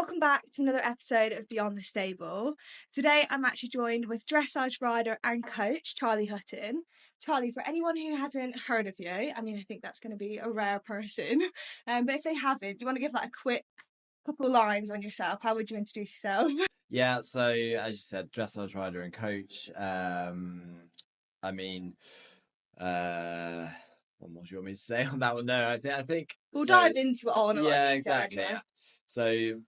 Welcome back to another episode of Beyond the Stable. Today I'm actually joined with dressage rider and coach Pammy Hutton. Charlie, for anyone who hasn't heard of you, I think that's going to be a rare person, but if they haven't, do you want to give like a quick couple lines on yourself? How would you introduce yourself? Yeah, so as you said, dressage rider and coach. What more do you want me to say on that one? No, I think We'll so. dive into it all in a lot of Yeah, detail exactly. anyway. Yeah. So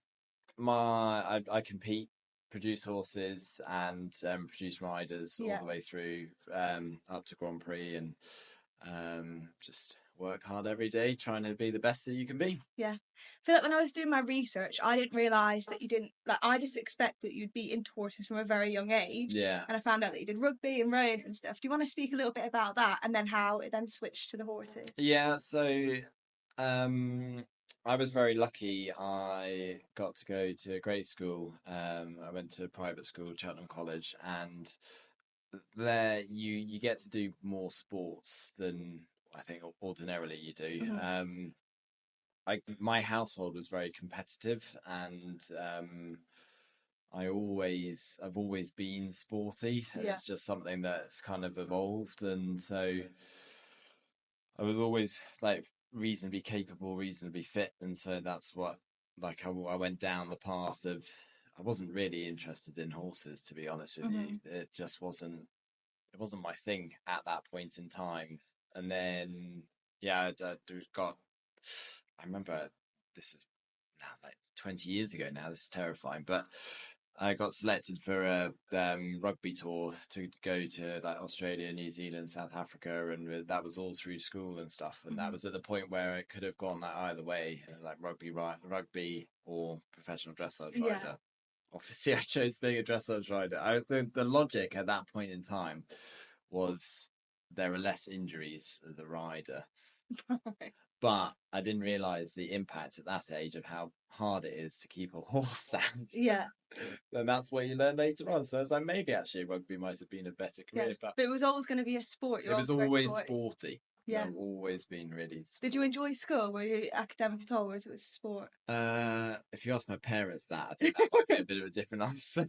I compete, produce horses, and produce riders all the way through up to Grand Prix, and just work hard every day trying to be the best that you can be. Yeah. I feel like when I was doing my research, I didn't realise that you didn't, I just expected you'd be into horses from a very young age. Yeah. And I found out that you did rugby and rowing and stuff. Do you want to speak a little bit about that and then how it then switched to the horses? Yeah, so I was very lucky. I got to go to a great school. I went to a private school, Cheltenham College, and there you get to do more sports than I think ordinarily you do. Mm-hmm. My household was very competitive, and I've always been sporty. Yeah. It's just something that's kind of evolved, and so I was always like reasonably capable, reasonably fit, and so that's what I went down the path of. I wasn't really interested in horses, to be honest with you. It just wasn't. It wasn't my thing at that point in time. And then yeah, I remember this is now like 20 years ago now. This is terrifying, but I got selected for a rugby tour to go to like Australia, New Zealand, South Africa, and that was all through school and stuff. And that was at the point where it could have gone like either way, like rugby or professional dressage rider. Yeah. Obviously, I chose being a dressage rider. The logic at that point in time was there are less injuries as a rider. But I didn't realise the impact at that age of how hard it is to keep a horse sound. Yeah. And that's what you learn later on. So I was like, maybe actually rugby might have been a better career. Yeah. But it was always going to be a sport. It was always sporty. Yeah. I've always been really sporty. Did you enjoy school? Were you academic at all, or was it sport? If you ask my parents that, I think that might be a bit of a different answer.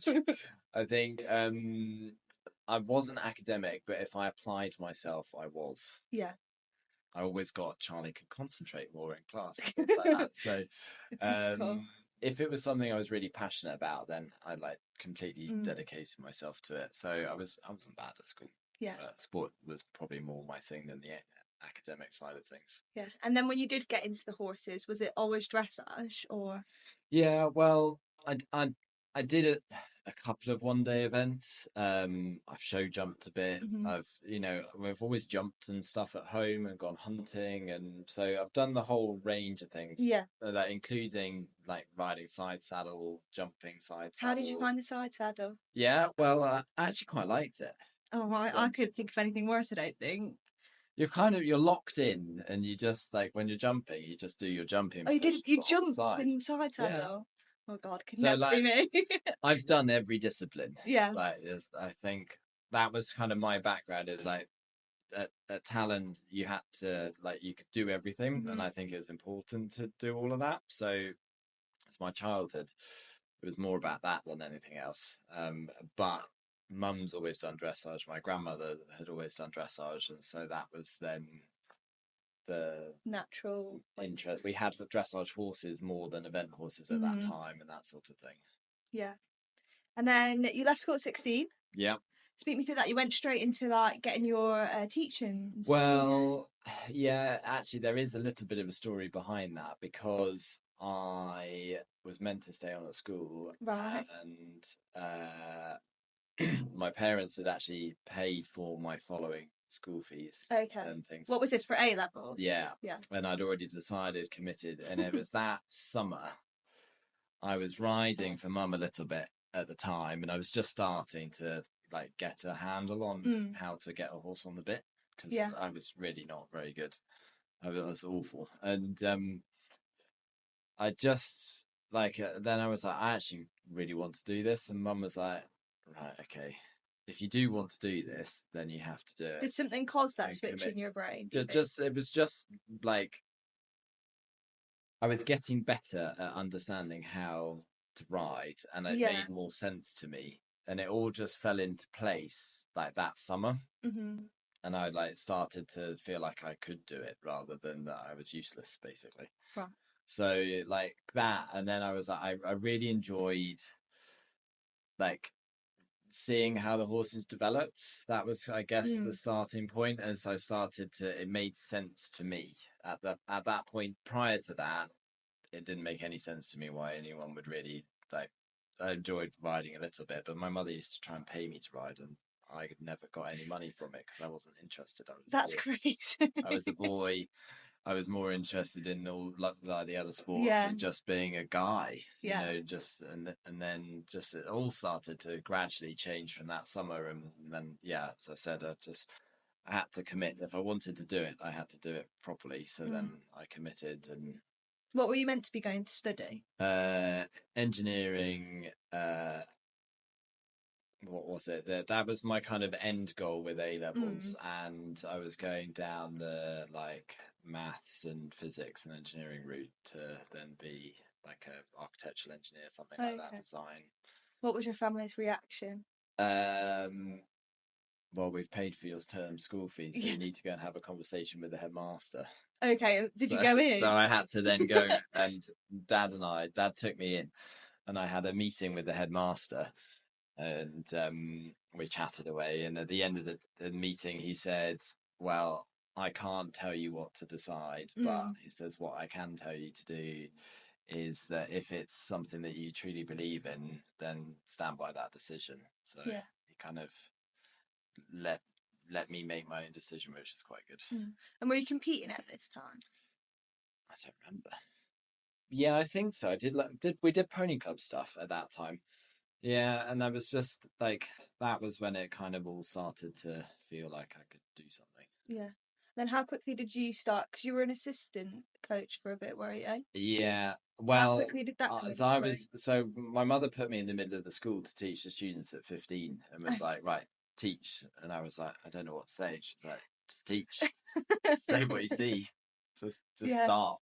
I think I wasn't academic, but if I applied myself, I was. Yeah. I always got Charlie could concentrate more in class and things like that. So if it was something I was really passionate about, then I completely dedicated myself to it. So I wasn't bad at school. Yeah. Sport was probably more my thing than the academic side of things. Yeah. And then when you did get into the horses, was it always dressage or? Yeah, well, I did a couple of one-day events. I've show jumped a bit. We've always jumped and stuff at home and gone hunting, and so I've done the whole range of things. Yeah, including like riding side saddle, jumping side saddle. How did you find the side saddle? Yeah, well, I actually quite liked it. Oh, I couldn't think of anything worse. I don't think. You're locked in, and you just when you're jumping, you just do your jumping. Oh, you jumped in the side saddle. Yeah. Oh God, can never be me. I've done every discipline. Yeah. I think that was kind of my background. Is at Talent, you had to you could do everything, and I think it was important to do all of that. So it's my childhood. It was more about that than anything else. But Mum's always done dressage. My grandmother had always done dressage, and so that was then the natural interest. We had the dressage horses more than event horses at that time, and that sort of thing. Yeah. And then you left school at 16. Yeah. Speak me through that. You went straight into getting your teaching. Well, yeah, actually there is a little bit of a story behind that, because I was meant to stay on at school, right, and my parents had actually paid for my following school fees and things. What was this, for A level? Yeah. And I'd already decided, committed, and it was that summer I was riding for Mum a little bit at the time, and I was just starting to get a handle on how to get a horse on the bit, because I was really not very good. I was awful, and I just then I was like, I actually really want to do this, and Mum was like, right, okay, if you do want to do this, then you have to do it. Did something cause that switch in your brain? It was just I was getting better at understanding how to ride, and it Yeah. made more sense to me, and it all just fell into place like that summer. Mm-hmm. And I like started to feel like I could do it rather than that I was useless, basically. Right. So like that, and then I was like, I really enjoyed like seeing how the horses developed. That was, I guess, the starting point. As I started to, it made sense to me at that point. Prior to that, it didn't make any sense to me why anyone would really like. I enjoyed riding a little bit, but my mother used to try and pay me to ride, and I never got any money from it because I wasn't interested. That's crazy. I was a boy. I was more interested in all like the other sports Yeah. and just being a guy, you Yeah. know, just and then just it all started to gradually change from that summer, and then yeah, as I said, I had to commit. If I wanted to do it, I had to do it properly. So then I committed, and What were you meant to be going to study? engineering. What was it? That was my kind of end goal with A levels, and I was going down the like maths and physics and engineering route to then be like a architectural engineer, something like that, design. What was your family's reaction? Well, we've paid for your term school fees, so you need to go and have a conversation with the headmaster. Okay, did you go in? So I had to then go, and Dad took me in, and I had a meeting with the headmaster, and we chatted away. And at the end of the meeting, he said, "Well, I can't tell you what to decide, but he says what I can tell you to do is that if it's something that you truly believe in, then stand by that decision." So he kind of let me make my own decision, which is quite good. And were you competing at this time? I don't remember. Yeah, I think so. I did. We did pony club stuff at that time. Yeah, and I was just like, that was when it kind of all started to feel like I could do something. Yeah. Then how quickly did you start? Because you were an assistant coach for a bit, were you? Yeah. How Well, quickly did that come so into play? so my mother put me in the middle of the school to teach the students at 15 and was like, right, teach. And I was like, I don't know what to say. She's like, just teach. Just say what you see. Just start.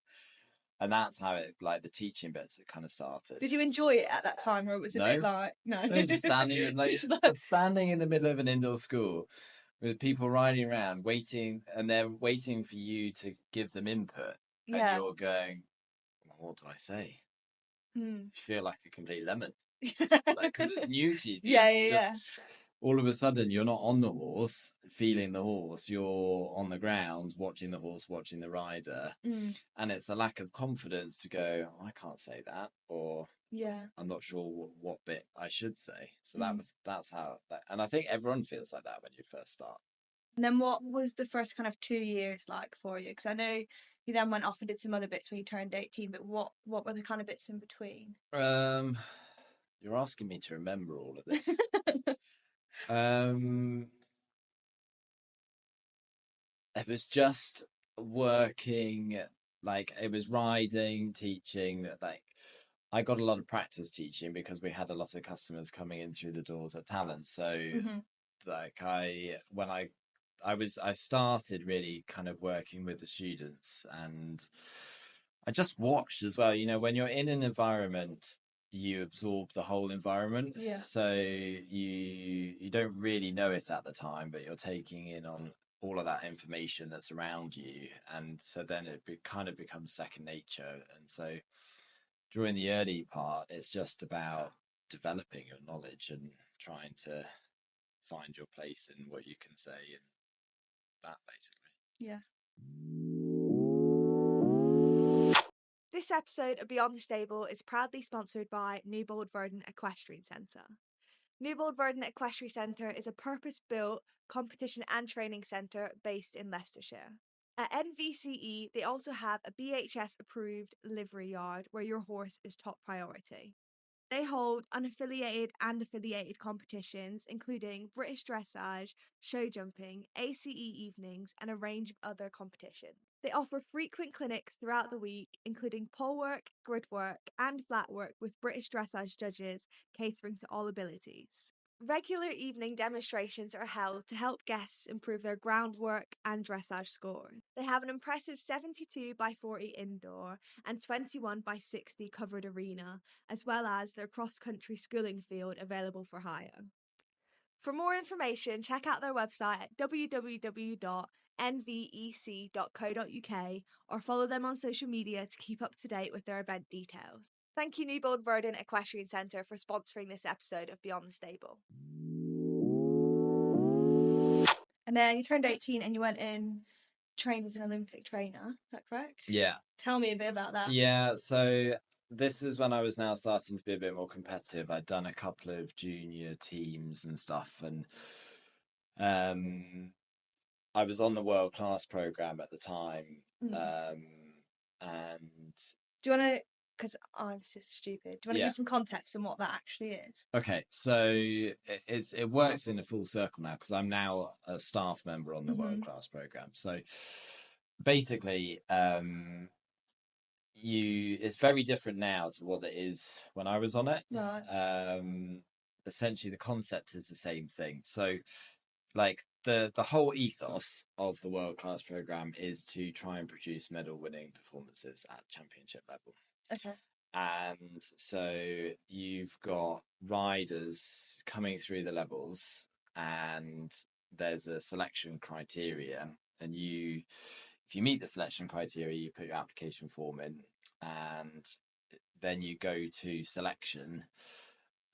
And that's how it, like the teaching bits, it kind of started. Did you enjoy it at that time, or was it a bit like no? Just standing standing in the middle of an indoor school with people riding around, waiting, and they're waiting for you to give them input, and you're going, "What do I say?" You feel like a complete lemon, because it's new to you. Yeah. All of a sudden, you're not on the horse, feeling the horse. You're on the ground, watching the horse, watching the rider, and it's the lack of confidence to go, "I can't say that," or I'm not sure what bit I should say. So that's how that, and I think everyone feels like that when you first start. And then what was the first kind of 2 years like for you? Because I know you then went off and did some other bits when you turned 18, but what were the kind of bits in between? You're asking me to remember all of this. It was just working, like it was riding, teaching, like I got a lot of practice teaching because we had a lot of customers coming in through the doors at Talent. So like I started really kind of working with the students, and I just watched as well. You know, when you're in an environment, you absorb the whole environment. So you don't really know it at the time, but you're taking in on all of that information that's around you, and so then kind of becomes second nature. And so during the early part, it's just about developing your knowledge and trying to find your place in what you can say and that basically. Yeah. This episode of Beyond the Stable is proudly sponsored by Newbold Verdon Equestrian Centre. Newbold Verdon Equestrian Centre is a purpose-built competition and training centre based in Leicestershire. At NVCE, they also have a BHS-approved livery yard where your horse is top priority. They hold unaffiliated and affiliated competitions, including British dressage, show jumping, ACE evenings, and a range of other competitions. They offer frequent clinics throughout the week, including pole work, grid work, and flat work with British dressage judges catering to all abilities. Regular evening demonstrations are held to help guests improve their groundwork and dressage scores. They have an impressive 72 by 40 indoor and 21 by 60 covered arena, as well as their cross-country schooling field available for hire. For more information, check out their website at www.nvec.co.uk or follow them on social media to keep up to date with their event details. Thank you, Newbold Verdon Equestrian Centre, for sponsoring this episode of Beyond the Stable. And then you turned 18 and you went in, trained as an Olympic trainer. Is that correct? Yeah. Tell me a bit about that. Yeah, so this is when I was now starting to be a bit more competitive. I'd done a couple of junior teams and stuff, and I was on the world class program at the time. And do you want to, because I'm so stupid, do you want to Yeah. give some context on what that actually is? Okay, so it works in a full circle now because I'm now a staff member on the world class program. So basically, it's very different now to what it is when I was on it. Right. Essentially, the concept is the same thing. So, like the whole ethos of the world class program is to try and produce medal winning performances at championship level. Okay. And so you've got riders coming through the levels, and there's a selection criteria, and if you meet the selection criteria, you put your application form in, and then you go to selection.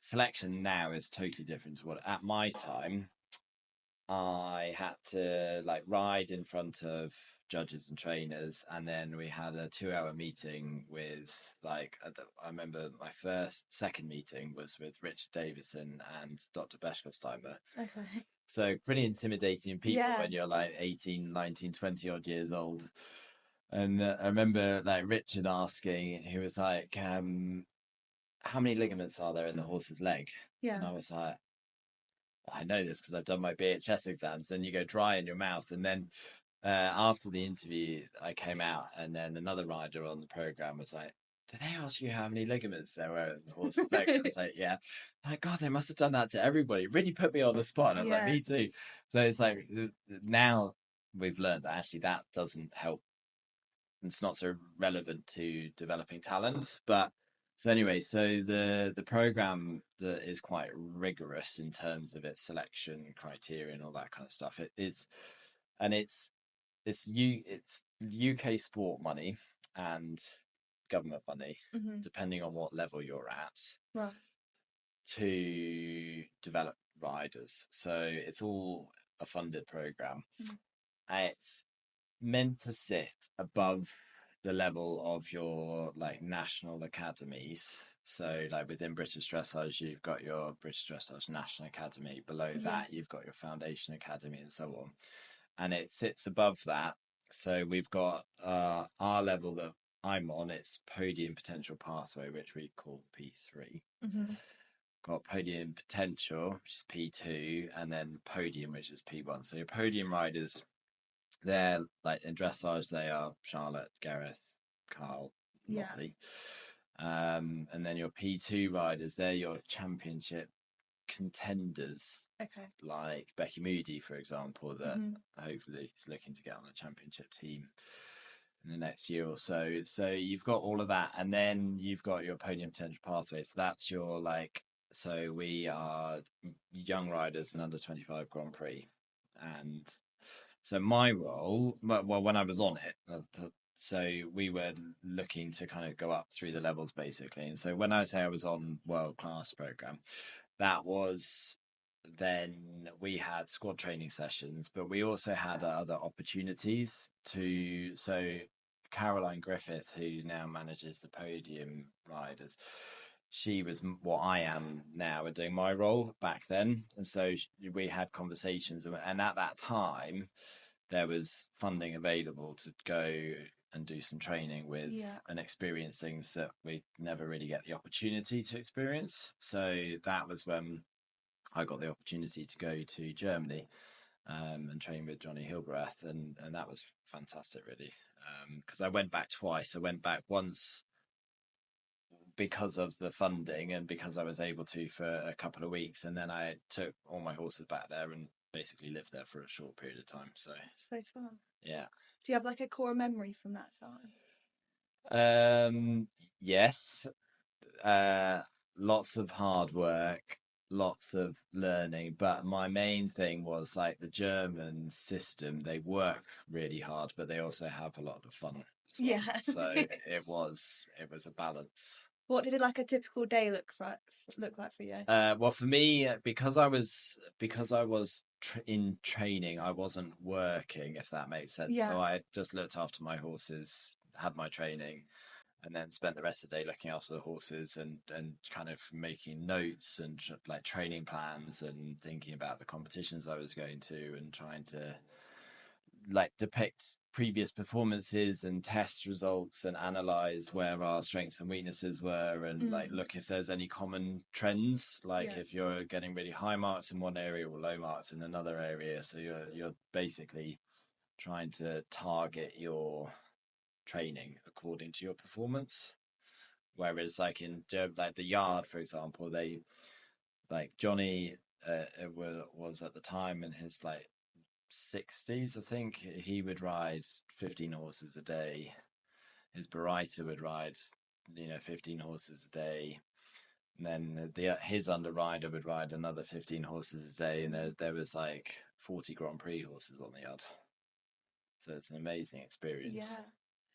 Selection now is totally different to what at my time. I had to ride in front of judges and trainers, and then we had a 2-hour meeting with I remember my second meeting was with Richard Davison and Dr. Beschkosteimer. Okay. So pretty intimidating people when you're 18, 19, 20 odd years old. And I remember Richard asking, he was like, how many ligaments are there in the horse's leg? Yeah. And I was like, I know this because I've done my BHS exams. And you go dry in your mouth. And then after the interview, I came out, and then another rider on the program was like, did they ask you how many ligaments there were in the horse's leg? I was like, yeah. I'm like, God, they must have done that to everybody. It really put me on the spot. And I was like, me too. So it's like now we've learned that actually that doesn't help. It's not so relevant to developing talent. But so anyway, so the program that is quite rigorous in terms of its selection criteria and all that kind of stuff. It's UK sport money and government money, depending on what level you're at, right, to develop riders. So it's all a funded program. It's meant to sit above the level of your national academies. So within British Dressage, you've got your British Dressage National Academy. Below that, you've got your Foundation Academy and so on. And it sits above that. So we've got our level that I'm on, it's Podium Potential Pathway, which we call P3. Got Podium Potential, which is P2, and then Podium, which is P1. So your podium riders, they're in dressage, they are Charlotte, Gareth, Carl, Lottie. And then your P2 riders, they're your championship contenders, like Becky Moody, for example, that hopefully is looking to get on a championship team in the next year or so. So you've got all of that, and then you've got your podium potential pathway. So that's your so we are young riders and under 25 Grand Prix. And so my role, well, when I was on it, so we were looking to kind of go up through the levels basically. And so when I say I was on world class program, that was then we had squad training sessions, but we also had other opportunities to. So Caroline Griffith, who now manages the podium riders, she was what I am now and doing my role back then. And so we had conversations, and at that time there was funding available to go and do some training with and experience things that we never really get the opportunity to experience. So that was when I got the opportunity to go to Germany and train with Johnny Hilbrath, and that was fantastic, really, because I went back twice. I went back once because of the funding and because I was able to for a couple of weeks, and then I took all my horses back there and basically lived there for a short period of time. So So fun. yeah. Do you have like a core memory from that time? Yes. Lots of hard work, lots of learning, but my main thing was like the German system. They work really hard, but they also have a lot of fun as well. Yeah. So it was a balance. What did like a typical day look like for you? Well, for me, because I was in training, I wasn't working, if that makes sense. Yeah. So I just looked after my horses, had my training, and then spent the rest of the day looking after the horses and kind of making notes and like training plans and thinking about the competitions I was going to and trying to like depict previous performances and test results and analyze where our strengths and weaknesses were and like look if there's any common trends, like if you're getting really high marks in one area or low marks in another area. So you're basically trying to target your training according to your performance. Whereas like in like the yard, for example, they like Johnny was at the time in his like 60s, I think. He would ride 15 horses a day. His Barita would ride 15 horses a day, and then his underrider would ride another 15 horses a day, and there was like 40 Grand Prix horses on the yard. So it's an amazing experience.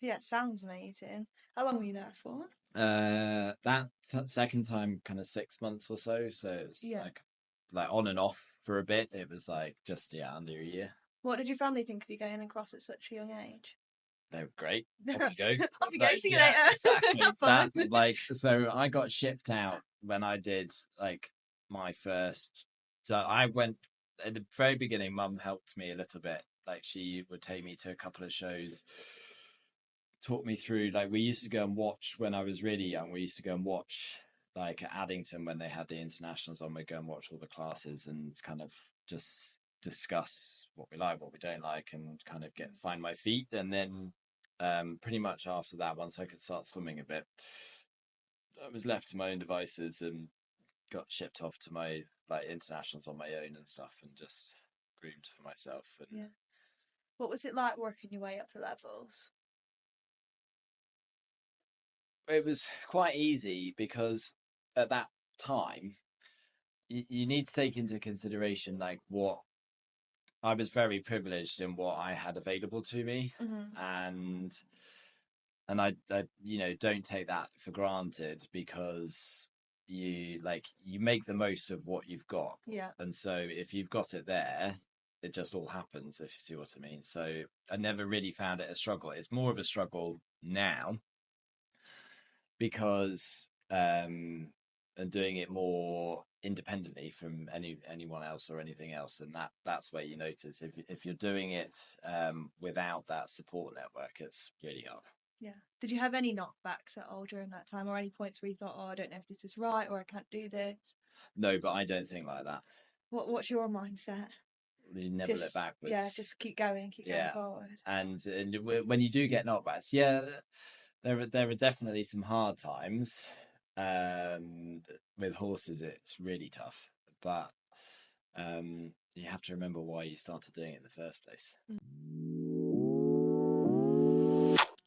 Yeah, it sounds amazing. How long were you there for? That second time, kind of 6 months or so. So it's like on and off for a bit. It was like just under a year. What did your family think of you going across at such a young age? They were great. Off you go. Off you go. See you later. Exactly. That like so I got shipped out when I did like my first. So I went at the very beginning. Mum helped me a little bit. Like she would take me to a couple of shows, taught me through. Like we used to go and watch when I was really young. We used to go and watch like at Addington when they had the internationals on. We'd go and watch all the classes and kind of just discuss what we like, what we don't like, and kind of find my feet. And then pretty much after that, once I could start swimming a bit, I was left to my own devices and got shipped off to my like internationals on my own and stuff, and just groomed for myself. And what was it like working your way up the levels? It was quite easy because at that time you need to take into consideration like what I was very privileged in what I had available to me, and I don't take that for granted because you make the most of what you've got. And so if you've got it there, it just all happens, if you see what I mean. So I never really found it a struggle. It's more of a struggle now because and doing it more independently from anyone else or anything else, and that's where you notice if you're doing it without that support network, it's really hard. Did you have any knockbacks at all during that time, or any points where you thought, oh, I don't know if this is right or I can't do this? No, but I don't think like that. What's your mindset? You never look backwards. Just keep going forward. And when you do get knockbacks, there are definitely some hard times. With horses, it's really tough, but you have to remember why you started doing it in the first place.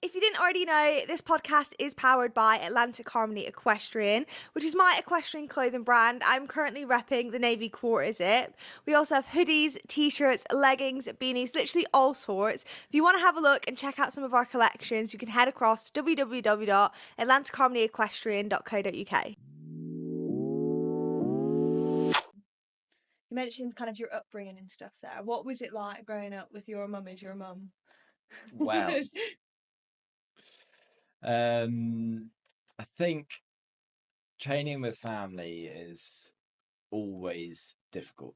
If you didn't already know, this podcast is powered by Atlantic Harmony Equestrian, which is my equestrian clothing brand. I'm currently repping the navy quarter zip. We also have hoodies, t-shirts, leggings, beanies, literally all sorts. If you want to have a look and check out some of our collections, you can head across to www.atlanticharmonyequestrian.co.uk. You mentioned kind of your upbringing and stuff there. What was it like growing up with your mum as your mum? Well, I think training with family is always difficult.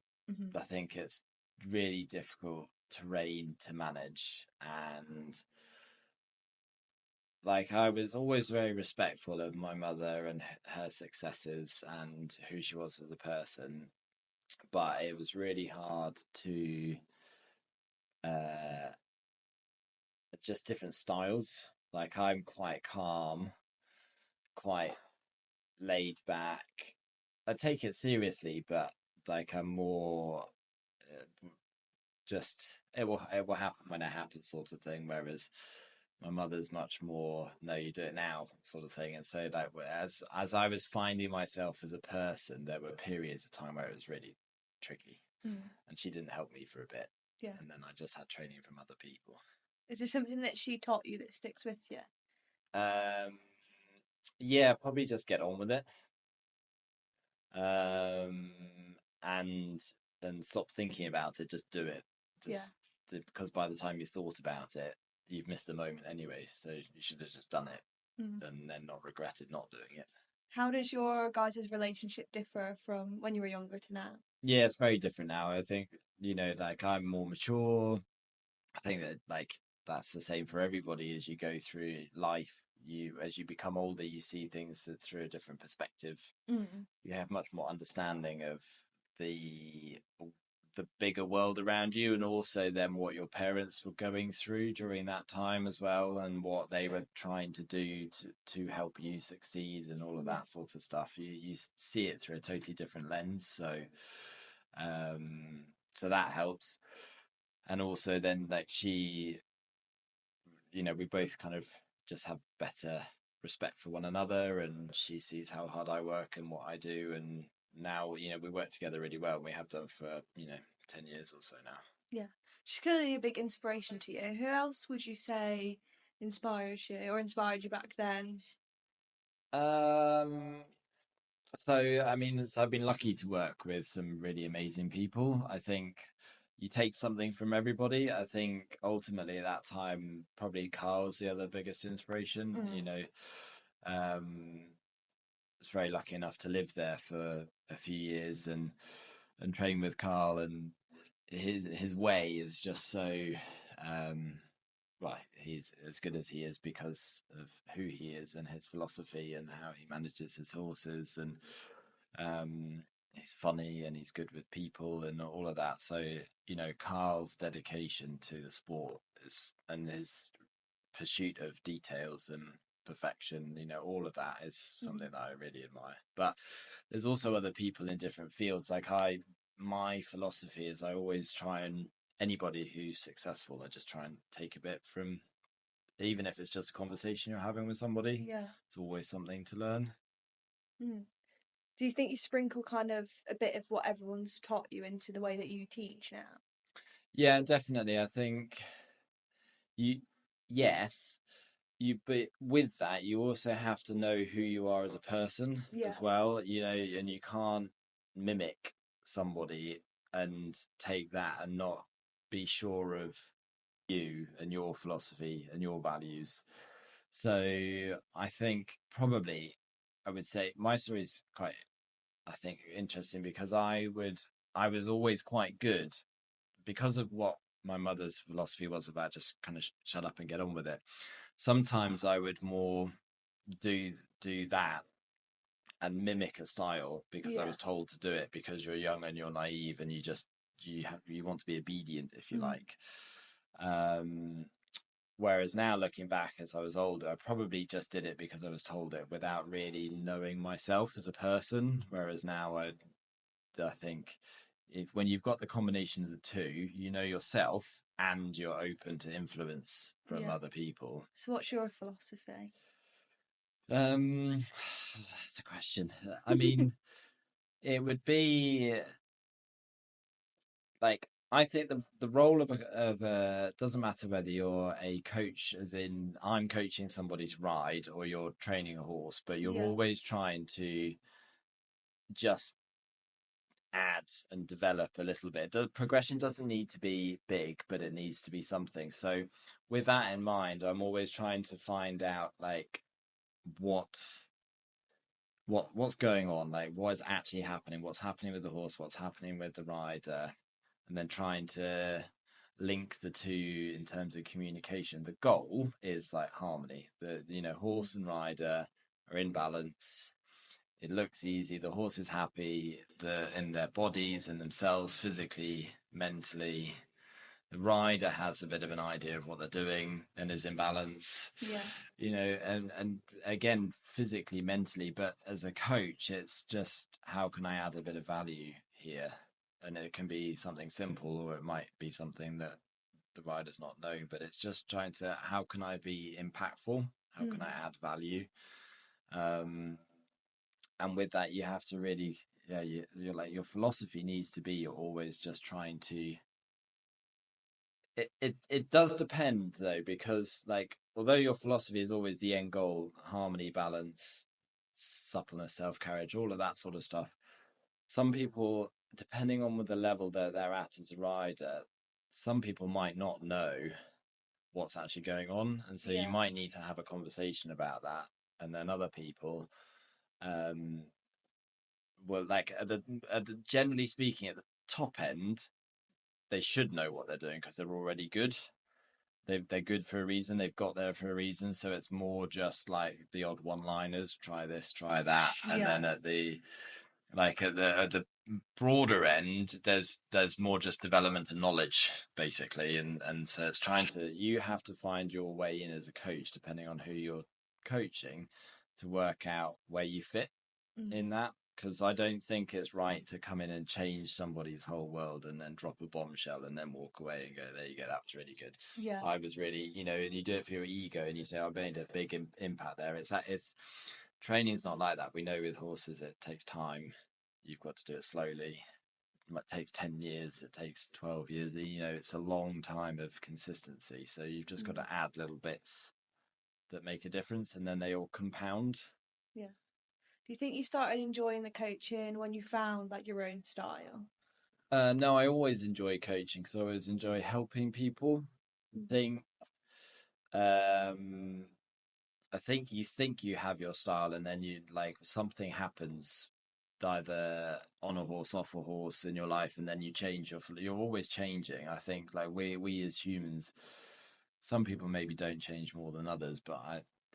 I think it's really difficult terrain to manage, and like I was always very respectful of my mother and her successes and who she was as a person, but it was really hard to just different styles. Like I'm quite calm, quite laid back. I take it seriously, but like I'm more just it will happen when it happens sort of thing. Whereas my mother's much more, no, you do it now sort of thing. And so like as I was finding myself as a person, there were periods of time where it was really tricky, and she didn't help me for a bit. Yeah. And then I just had training from other people. Is there something that she taught you that sticks with you? Yeah, probably just get on with it. Um, and stop thinking about it. Just do it. Because by the time you thought about it, you've missed the moment anyway. So you should have just done it, and then not regretted not doing it. How does your guys' relationship differ from when you were younger to now? Yeah, it's very different now. I think, like I'm more mature. I think that like that's the same for everybody as you go through life. As you become older, you see things through a different perspective. You have much more understanding of the bigger world around you, and also then what your parents were going through during that time as well, and what they were trying to do to help you succeed, and all of that sort of stuff. You see it through a totally different lens. So that helps. And also then like she, we both kind of just have better respect for one another, and she sees how hard I work and what I do, and now we work together really well, and we have done for 10 years or so now. Yeah, she's clearly a big inspiration to you. Who else would you say inspires you or inspired you back then? So I mean, I've been lucky to work with some really amazing people. I think you take something from everybody. I think ultimately at that time, probably Carl's the other biggest inspiration. Was very lucky enough to live there for a few years, and train with Carl, and his way is just so well, he's as good as he is because of who he is and his philosophy and how he manages his horses, and he's funny and he's good with people and all of that. So Carl's dedication to the sport and his pursuit of details and perfection, all of that is something that I really admire. But there's also other people in different fields. Like my philosophy is I always try, and anybody who's successful, I just try and take a bit from, even if it's just a conversation you're having with somebody. It's always something to learn. Do you think you sprinkle kind of a bit of what everyone's taught you into the way that you teach now? Yeah, definitely. I think yes, but with that, you also have to know who you are as a person as well, and you can't mimic somebody and take that and not be sure of you and your philosophy and your values. So I think probably I would say my story is quite, I think, interesting because I was always quite good because of what my mother's philosophy was about just kind of shut up and get on with it. Sometimes I would more do that and mimic a style because I was told to do it, because you're young and you're naive and you want to be obedient, if you like. Whereas now, looking back as I was older, I probably just did it because I was told it without really knowing myself as a person. Whereas now I think when you've got the combination of the two, you know yourself and you're open to influence from other people. So what's your philosophy? That's a question. I mean, it would be like, I think the role of a doesn't matter whether you're a coach, as in I'm coaching somebody to ride, or you're training a horse, but you're always trying to just add and develop a little bit. The progression doesn't need to be big, but it needs to be something. So with that in mind, I'm always trying to find out like what's going on, like what is actually happening, what's happening with the horse, what's happening with the rider, and then trying to link the two in terms of communication. The goal is like harmony. The horse and rider are in balance. It looks easy. The horse is happy in their bodies and themselves, physically, mentally. The rider has a bit of an idea of what they're doing and is in balance, Yeah. and again, physically, mentally, but as a coach, it's just how can I add a bit of value here? And it can be something simple, or it might be something that the rider's not knowing, but it's just trying to, how can I be impactful? How can I add value? And with that, you have to really, yeah, you're like, your philosophy needs to be, you're always just trying to, it does depend though, because like, although your philosophy is always the end goal, harmony, balance, suppleness, self-carriage, all of that sort of stuff, some people, depending on the level that they're at as a rider, some people might not know what's actually going on, and so you Yeah. might need to have a conversation about that. And then other people, um well, like generally speaking, at the top end, they should know what they're doing because they're already good. They're good for a reason. They've got there for a reason. So it's more just like the odd one-liners, try this, try that, and Yeah. then at the, like at the broader end, there's more just development and knowledge basically, and so it's trying to, you have to find your way in as a coach depending on who you're coaching, to work out where you fit in that, because I don't think it's right to come in and change somebody's whole world and then drop a bombshell and then walk away and go, there you go, that was really good. Yeah. I was really, and you do it for your ego and you say, I made a big impact there. It's training's not like that. We know with horses it takes time. You've got to do it slowly. It takes 10 years, it takes 12 years. It's a long time of consistency. So you've just got to add little bits that make a difference, and then they all compound. Yeah. Do you think you started enjoying the coaching when you found like your own style? No, I always enjoy coaching because I always enjoy helping people. Think, um, I think you have your style, and then you, like, something happens, either on a horse, off a horse in your life, and then you change you're always changing. I think, like, we as humans, some people maybe don't change more than others, but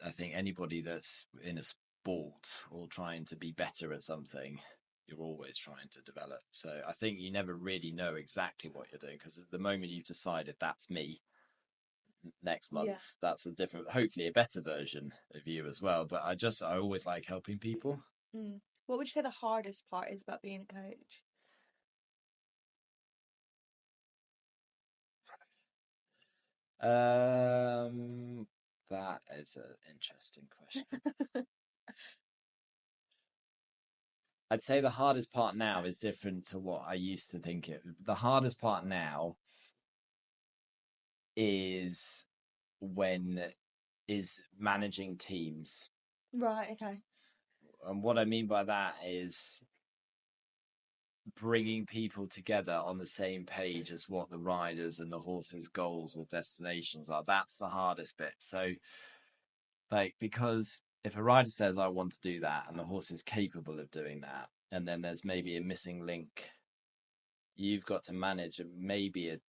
I think anybody that's in a sport or trying to be better at something, you're always trying to develop. So I think you never really know exactly what you're doing, because at the moment you've decided that's me, next Yeah. month that's a different, hopefully a better version of you as well. But I always like helping people. What would you say the hardest part is about being a coach? That is an interesting question. I'd say the hardest part now is different to what I used to think it. The hardest part now is when is managing teams. Right, okay. And what I mean by that is bringing people together on the same page as what the riders and the horses' goals or destinations are. That's the hardest bit. So, like, because if a rider says, I want to do that, and the horse is capable of doing that, and then there's maybe a missing link, you've got to manage maybe a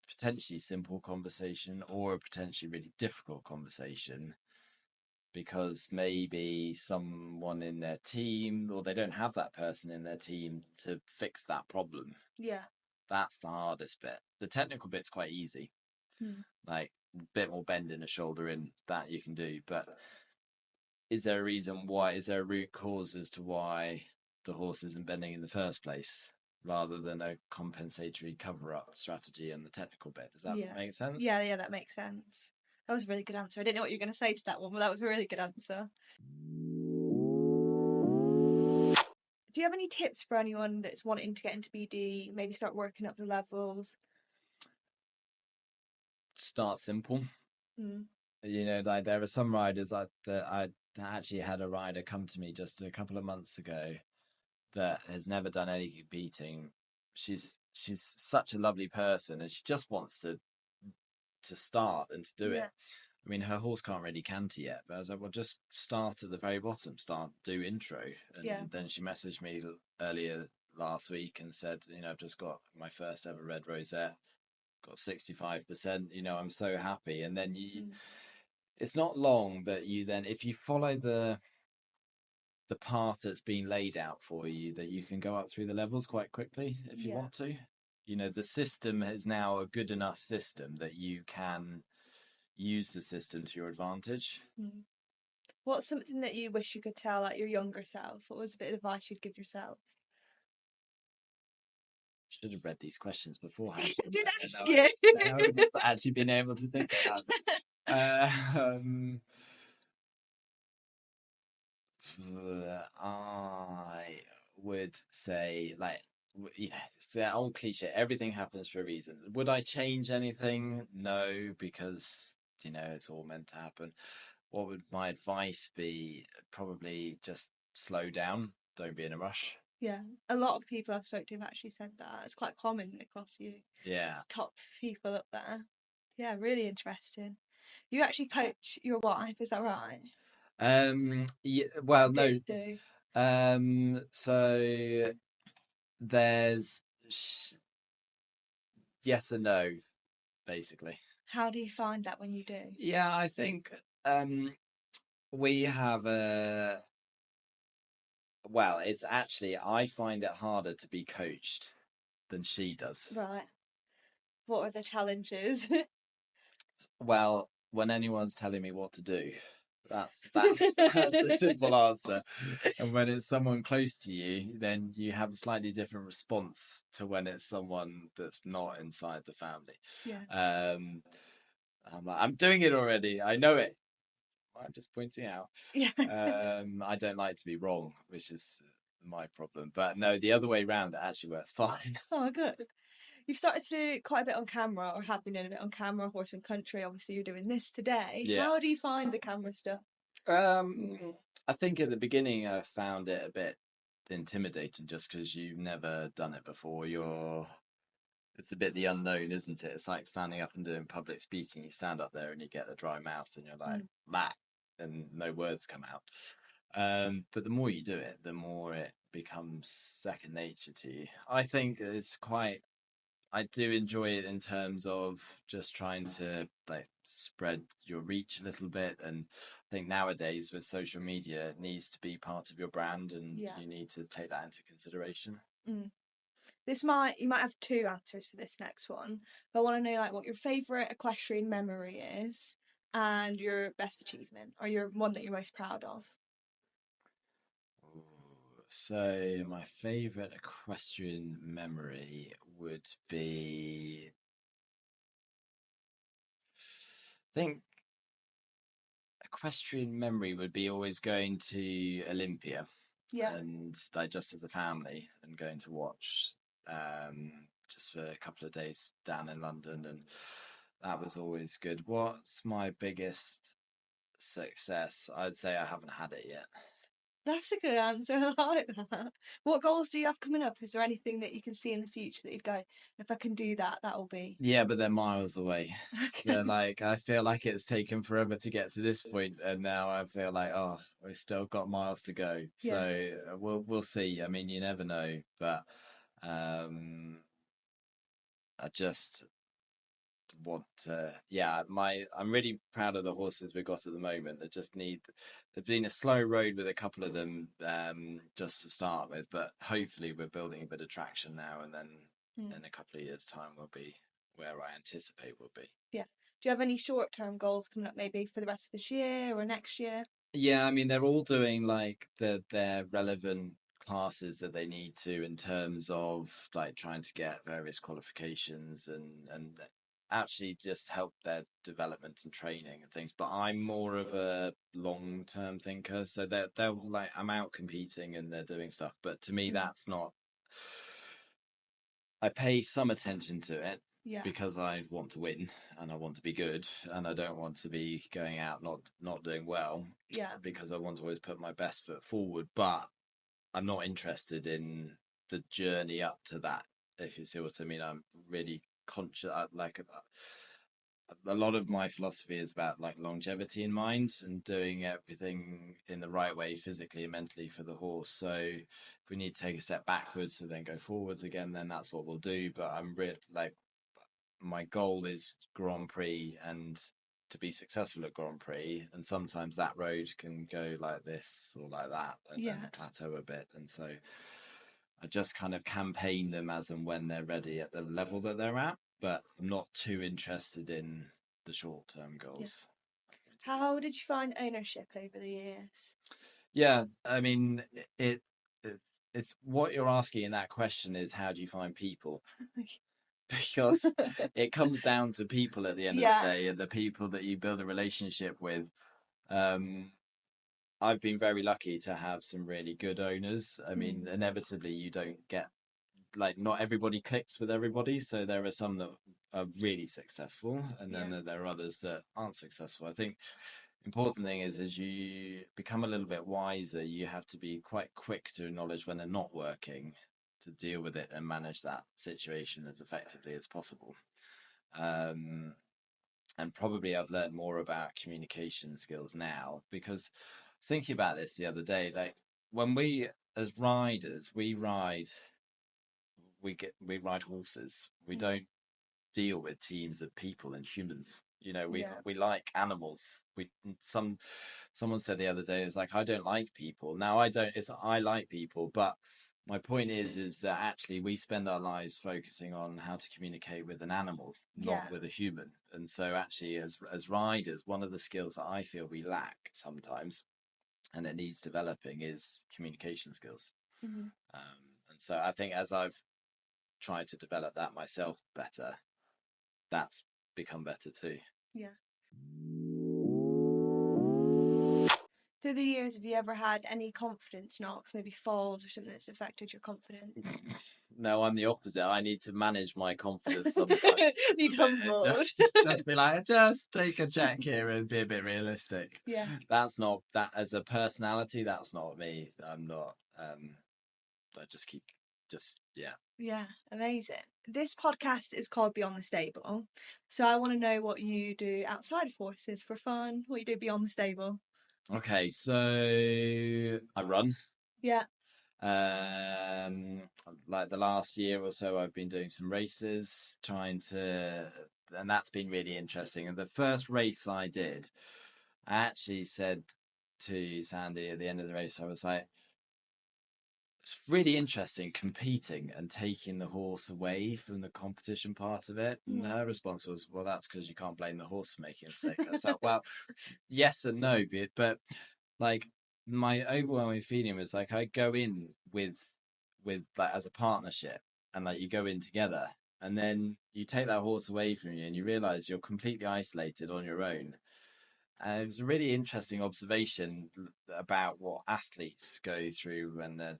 potentially simple conversation or a potentially really difficult conversation, because maybe someone in their team, or they don't have that person in their team to fix that problem. Yeah. That's the hardest bit. The technical bit's quite easy, like a bit more bend in a shoulder in that you can do. But is there a reason why? Is there a root cause as to why the horse isn't bending in the first place, rather than a compensatory cover-up strategy and the technical bit? Does that make sense? Yeah, that makes sense. That was a really good answer. I didn't know what you were going to say to that one, but that was a really good answer. Do you have any tips for anyone that's wanting to get into BD, maybe start working up the levels? Start simple. Mm. Like, there are some riders that I actually had a rider come to me just a couple of months ago that has never done any competing. She's such a lovely person, and she just wants to start and to do it. I mean, her horse can't really canter yet, but I was like, well, just start at the very bottom, do intro. And then she messaged me earlier last week and said, I've just got my first ever red rosette, got 65%, I'm so happy. And then it's not long that you then, if you follow the path that's been laid out for you, that you can go up through the levels quite quickly if you want to. you know, the system is now a good enough system that you can use the system to your advantage. Mm. What's something that you wish you could tell like your younger self? What was a bit of advice you'd give yourself? Should have read these questions beforehand. I did ask No, you. I would have actually been able to think about it. I would say, like, yeah, it's that old cliche. Everything happens for a reason. Would I change anything? No, because you know it's all meant to happen. What would my advice be? Probably just slow down. Don't be in a rush. Yeah, a lot of people I've spoke to have actually said that. It's quite common across you Yeah. top people up there. Yeah, really interesting. You actually coach your wife, is that right? Yeah, well, no. Did do. So there's yes and no, basically. How do you find that when you do? Yeah, I think we have a well, it's actually I find it harder to be coached than she does. Right. What are the challenges? Well, when anyone's telling me what to do, that's the simple answer. And when it's someone close to you, then you have a slightly different response to when it's someone that's not inside the family. Yeah. I'm like, I'm doing it already. I know it. I'm just pointing out. Yeah. I don't like to be wrong, which is my problem. But no, the other way around, it actually works fine. Oh, good. You've started to do quite a bit on camera, or have been doing a bit on camera, horse and country. Obviously, you're doing this today. Yeah. How do you find the camera stuff? I think at the beginning I found it a bit intimidating just because you've never done it before. It's a bit the unknown, isn't it? It's like standing up and doing public speaking. You stand up there and you get the dry mouth and you're like, that, and no words come out. But the more you do it, the more it becomes second nature to you. I think it's quite I do enjoy it in terms of just trying to like spread your reach a little bit. And I think nowadays with social media, it needs to be part of your brand, and Yeah. you need to take that into consideration. Mm. You might have two answers for this next one. But I want to know like what your favourite equestrian memory is and your best achievement, or your one that you're most proud of. So my favorite equestrian memory would be, I think equestrian memory would be always going to Olympia. Yeah. And like just as a family and going to watch just for a couple of days down in London, and that was always good. What's my biggest success? I'd say I haven't had it yet. That's a good answer. I like that. What goals do you have coming up? Is there anything that you can see in the future that you'd go, if I can do that, that'll be. Yeah, but they're miles away. Okay. They're like, I feel like it's taken forever to get to this point, and now I feel like, oh, we've still got miles to go. Yeah. So we'll see. I mean, you never know, but um, I just want to I'm really proud of the horses we've got at the moment. There's been a slow road with a couple of them just to start with, but hopefully we're building a bit of traction now, and then in a couple of years time we'll be where I anticipate we'll be. Yeah. Do you have any short-term goals coming up maybe for the rest of this year or next year? Yeah, I mean they're all doing like their relevant classes that they need to in terms of like trying to get various qualifications and actually just help their development and training and things. But I'm more of a long-term thinker, so they'll like I'm out competing and they're doing stuff, but to me that's not. I pay some attention to it because I want to win and I want to be good, and I don't want to be going out not doing well. Yeah. Because I want to always put my best foot forward, but I'm not interested in the journey up to that. If you see what I mean, I'm really conscious. A lot of my philosophy is about like longevity in mind and doing everything in the right way, physically and mentally, for the horse. So if we need to take a step backwards and then go forwards again, then that's what we'll do. But I'm really like, my goal is Grand Prix and to be successful at Grand Prix, and sometimes that road can go like this or like that and then plateau a bit. And so I just kind of campaign them as and when they're ready at the level that they're at, but I'm not too interested in the short-term goals. How did you find ownership over the years? Yeah, I mean, it, it it's what you're asking in that question is how do you find people? Because it comes down to people at the end of the day, and the people that you build a relationship with. I've been very lucky to have some really good owners. I mean, inevitably you don't get, like, not everybody clicks with everybody, so there are some that are really successful, and then there are others that aren't successful. I think important thing is as you become a little bit wiser, you have to be quite quick to acknowledge when they're not working, to deal with it and manage that situation as effectively as possible. And probably I've learned more about communication skills now, because I was thinking about this the other day. Like, when we as riders, we ride horses. We don't deal with teams of people and humans. You know, we like animals. Someone said the other day, it's like, I don't like people. Now I don't, it's I like people, but my point is that actually we spend our lives focusing on how to communicate with an animal, not with a human. And so actually as riders, one of the skills that I feel we lack sometimes, and it needs developing, is communication skills. And so I think as I've tried to develop that myself better, that's become better too. Through the years, have you ever had any confidence knocks, maybe falls or something that's affected your confidence? No, I'm the opposite. I need to manage my confidence sometimes. Need humbled. Just be like, just take a check here and be a bit realistic. That's not that as a personality. That's not me. I'm not. I just keep Yeah, amazing. This podcast is called Beyond the Stable, so I want to know what you do outside of horses for fun. What you do beyond the stable. Okay, so I run. Like the last year or so, I've been doing some races, and that's been really interesting. And the first race I did, I actually said to Sandy at the end of the race, I was like, it's really interesting competing and taking the horse away from the competition part of it. And her response was, well, that's because you can't blame the horse for making a mistake. I was like, well, yes and no, but like, my overwhelming feeling was like, I go in with like as a partnership, and like you go in together, and then you take that horse away from you and you realize you're completely isolated on your own. And it was a really interesting observation about what athletes go through when they're,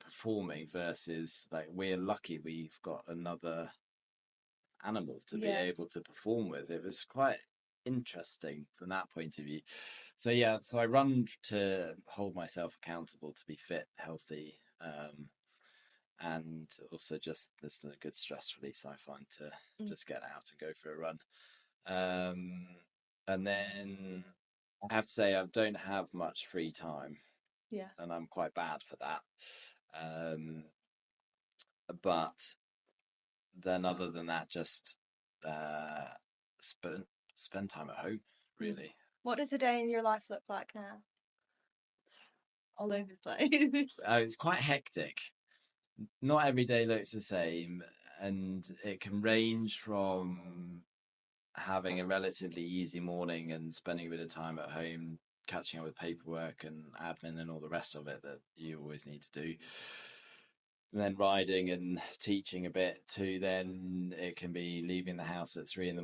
performing, versus like we're lucky we've got another animal to be able to perform with. It was quite interesting from that point of view. So I run to hold myself accountable, to be fit, healthy, and also just this is a good stress release, I find, to just get out and go for a run. And then I have to say I don't have much free time, and I'm quite bad for that. But then other than that, just spend time at home, really. What does a day in your life look like now? All over the place. It's quite hectic. Not every day looks the same, and it can range from having a relatively easy morning and spending a bit of time at home catching up with paperwork and admin and all the rest of it that you always need to do, and then riding and teaching a bit, to then it can be leaving the house at 3 a.m,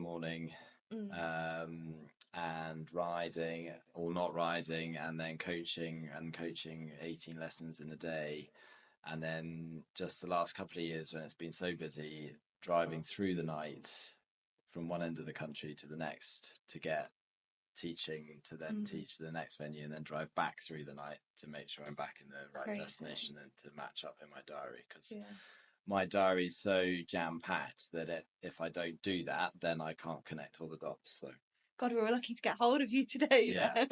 and riding or not riding, and then coaching 18 lessons in a day. And then just the last couple of years, when it's been so busy, driving through the night from one end of the country to the next to get teaching, to then teach the next venue, and then drive back through the night to make sure I'm back in the right destination and to match up in my diary, because my diary's so jam-packed that if I don't do that, then I can't connect all the dots. So God, we were lucky to get hold of you today. Then.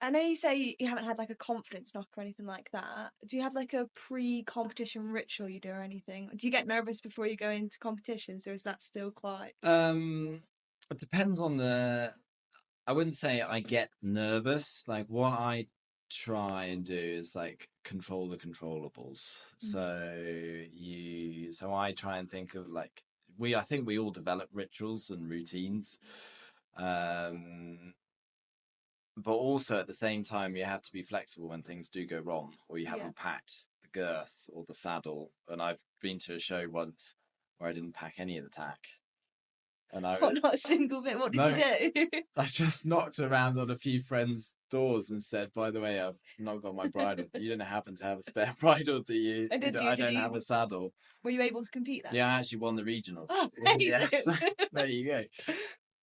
I know you say you haven't had like a confidence knock or anything like that. Do you have like a pre-competition ritual you do or anything? Do you get nervous before you go into competitions, or is that still quite? It depends on I wouldn't say I get nervous. Like, what I try and do is like control the controllables. Mm. So I try and think of like I think we all develop rituals and routines. But also at the same time, you have to be flexible when things do go wrong, or you Yeah. haven't packed the girth or the saddle. And I've been to a show once where I didn't pack any of the tack. And Not a single bit. What did you do? I just knocked around on a few friends' doors and said, "By the way, I've not got my bridle. You don't happen to have a spare bridle, do you? And I don't have a saddle." Were you able to compete then? Yeah, I actually won the regionals. Oh, Yes, there you go.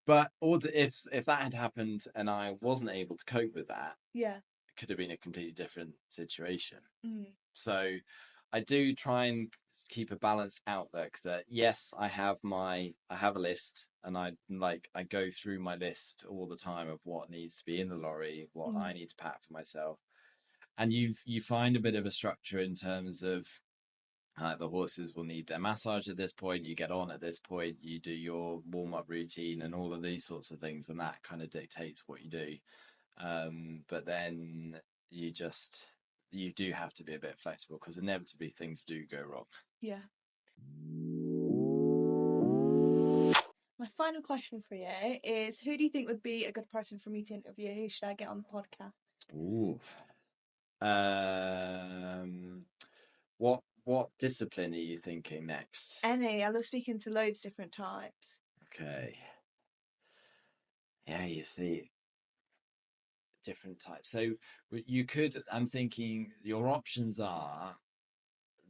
But if that had happened and I wasn't able to cope with that, yeah, it could have been a completely different situation. Mm. So I do try and keep a balanced outlook that yes, I have a list, and I go through my list all the time of what needs to be in the lorry, what I need to pack for myself. And you find a bit of a structure in terms of the horses will need their massage at this point, you get on at this point, you do your warm-up routine and all of these sorts of things, and that kind of dictates what you do. But then you do have to be a bit flexible because inevitably things do go wrong. Yeah. My final question for you is, who do you think would be a good person for me to interview? Who should I get on the podcast? Ooh. What discipline are you thinking next? Any. I love speaking to loads of different types. Okay. Yeah, you see, different types. So I'm thinking your options are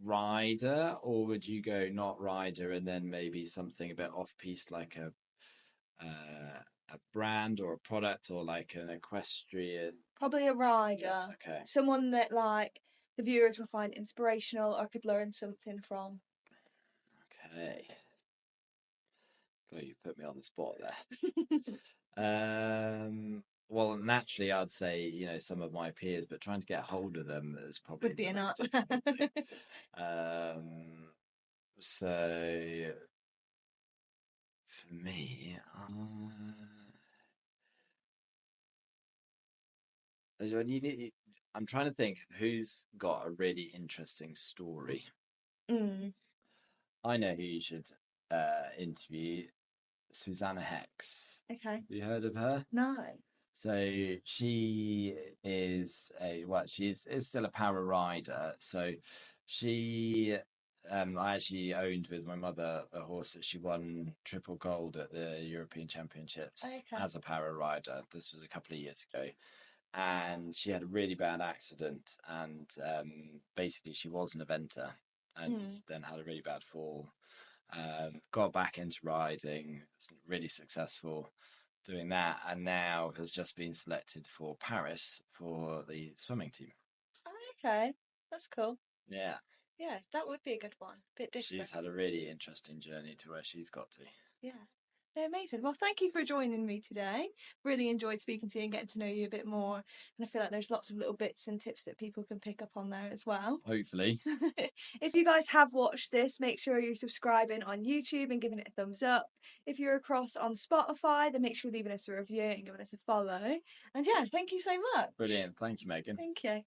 rider, or would you go not rider and then maybe something a bit off-piste like a brand or a product or like an equestrian? Probably a rider. Yeah, okay. Someone that like the viewers will find inspirational or could learn something from. Okay. God, you put me on the spot there. Well, naturally, I'd say some of my peers, but trying to get hold of them is probably Would be the an most art. difficult thing. So for me, I'm trying to think of who's got a really interesting story. I know who you should interview. Susanna Hex. Okay. Have you heard of her? No. So she is she's still a para rider. So she, I actually owned with my mother a horse that she won triple gold at the European Championships as a para rider. This was a couple of years ago. And she had a really bad accident, and basically she was an eventer and then had a really bad fall. Got back into riding, really successful doing that, and now has just been selected for Paris for the swimming team. Oh, okay, that's cool. Yeah. Yeah, that would be a good one. Bit different. She's had a really interesting journey to where she's got to. Yeah. No, amazing. Well, thank you for joining me today. Really enjoyed speaking to you and getting to know you a bit more. And I feel like there's lots of little bits and tips that people can pick up on there as well. Hopefully. If you guys have watched this, make sure you're subscribing on YouTube and giving it a thumbs up. If you're across on Spotify, then make sure you're leaving us a review and giving us a follow. And yeah, thank you so much. Brilliant. Thank you, Megan. Thank you.